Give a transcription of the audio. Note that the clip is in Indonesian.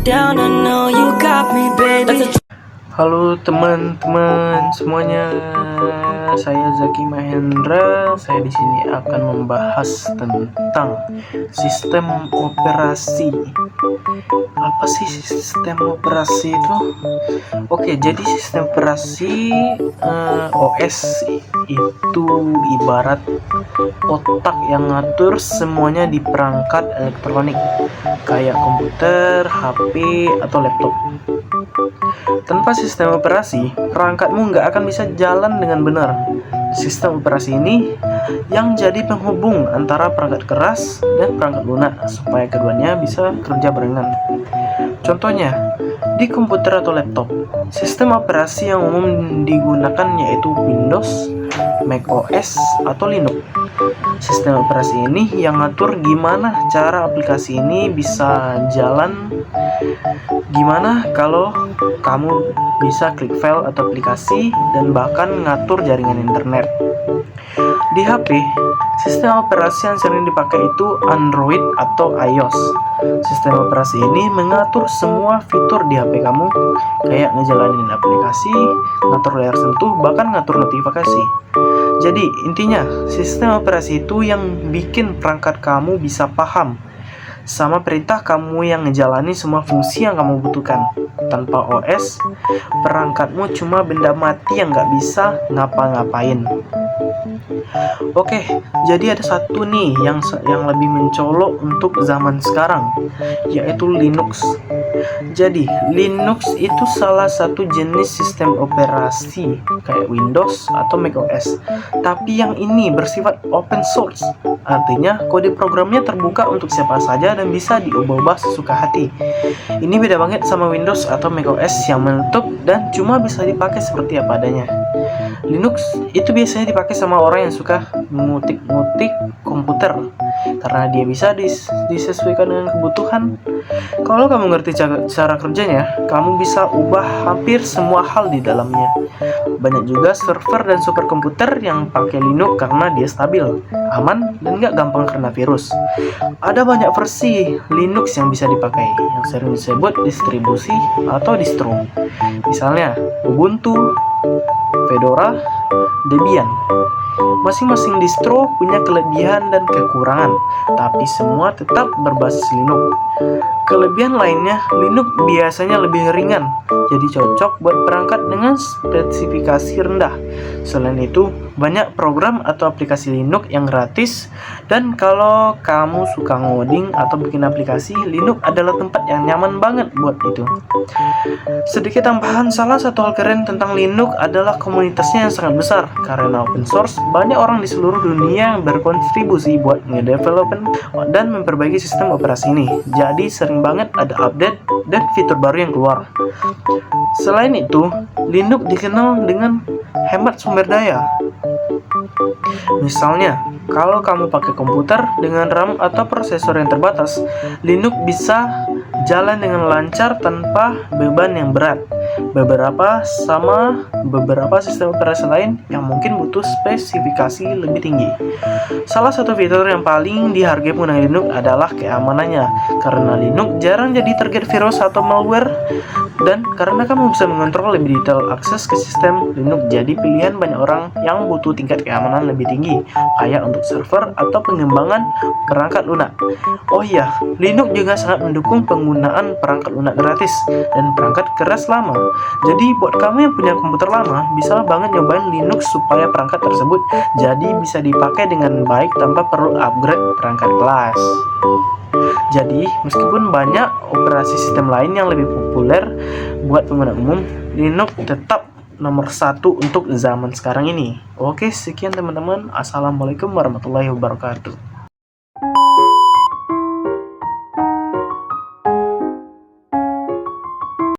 down, I know you got me, baby. Halo teman-teman semuanya, saya Zaki Mahendra. Saya di sini akan membahas tentang sistem operasi. Apa sih sistem operasi itu? Oke, jadi sistem operasi OS itu ibarat otak yang ngatur semuanya di perangkat elektronik kayak komputer, HP, atau laptop. Tanpa sistem operasi, perangkatmu nggak akan bisa jalan dengan benar. Sistem operasi ini yang jadi penghubung antara perangkat keras dan perangkat lunak supaya keduanya bisa kerja barengan. Contohnya, di komputer atau laptop, sistem operasi yang umum digunakan yaitu Windows, macOS, atau Linux. Sistem operasi ini yang ngatur gimana cara aplikasi ini bisa jalan, gimana kalau kamu bisa klik file atau aplikasi, dan bahkan ngatur jaringan internet. Di HP, sistem operasi yang sering dipakai itu Android atau iOS. Sistem operasi ini mengatur semua fitur di HP kamu, kayak ngejalanin aplikasi, ngatur layar sentuh, bahkan ngatur notifikasi. Jadi intinya, sistem operasi itu yang bikin perangkat kamu bisa paham sama perintah kamu yang ngejalani semua fungsi yang kamu butuhkan. Tanpa OS, perangkatmu cuma benda mati yang nggak bisa ngapa-ngapain. Oke, jadi ada satu nih yang lebih mencolok untuk zaman sekarang, yaitu Linux. Jadi, Linux itu salah satu jenis sistem operasi kayak Windows atau macOS. Tapi yang ini bersifat open source. Artinya, kode programnya terbuka untuk siapa saja dan bisa diubah-ubah sesuka hati. Ini beda banget sama Windows atau macOS yang menutup dan cuma bisa dipakai seperti apa adanya. Linux itu biasanya dipakai sama orang yang suka ngutik-ngutik komputer karena dia bisa disesuaikan dengan kebutuhan. Kalau kamu ngerti cara kerjanya, kamu bisa ubah hampir semua hal di dalamnya. Banyak juga server dan superkomputer yang pakai Linux karena dia stabil, aman, dan gak gampang kena virus. Ada banyak versi Linux yang bisa dipakai, yang sering disebut distribusi atau distro. Misalnya Ubuntu, Fedora, Debian. Masing-masing distro punya kelebihan dan kekurangan, tapi semua tetap berbasis Linux. Kelebihan lainnya, Linux biasanya lebih ringan, jadi cocok buat perangkat dengan spesifikasi rendah. Selain itu, banyak program atau aplikasi Linux yang gratis, dan kalau kamu suka ngoding atau bikin aplikasi, Linux adalah tempat yang nyaman banget buat itu. Sedikit tambahan, salah satu hal keren tentang Linux adalah komunitasnya yang sangat besar. Karena open source, banyak orang di seluruh dunia yang berkontribusi buat ngedevelopment dan memperbaiki sistem operasi ini. Jadi sering banget ada update dan fitur baru yang keluar. Selain itu, Linux dikenal dengan hemat sumber daya. Misalnya, kalau kamu pakai komputer dengan RAM atau prosesor yang terbatas, Linux bisa jalan dengan lancar tanpa beban yang berat. Beberapa sistem operasi lain yang mungkin butuh spesifikasi lebih tinggi. Salah satu fitur yang paling dihargai pengguna Linux adalah keamanannya, karena Linux jarang jadi target virus atau malware, dan karena kamu bisa mengontrol lebih detail akses ke sistem, Linux jadi pilihan banyak orang yang butuh tingkat keamanan lebih tinggi, kayak untuk server atau pengembangan perangkat lunak. Oh iya, Linux juga sangat mendukung penggunaan perangkat lunak gratis dan perangkat keras lama. Jadi buat kamu yang punya komputer lama, bisa banget nyobain Linux supaya perangkat tersebut jadi bisa dipakai dengan baik tanpa perlu upgrade perangkat kelas. Jadi, meskipun banyak operasi sistem lain yang lebih populer buat pengguna umum, Linux tetap nomor satu untuk zaman sekarang ini. Oke, sekian teman-teman. Assalamualaikum warahmatullahi wabarakatuh.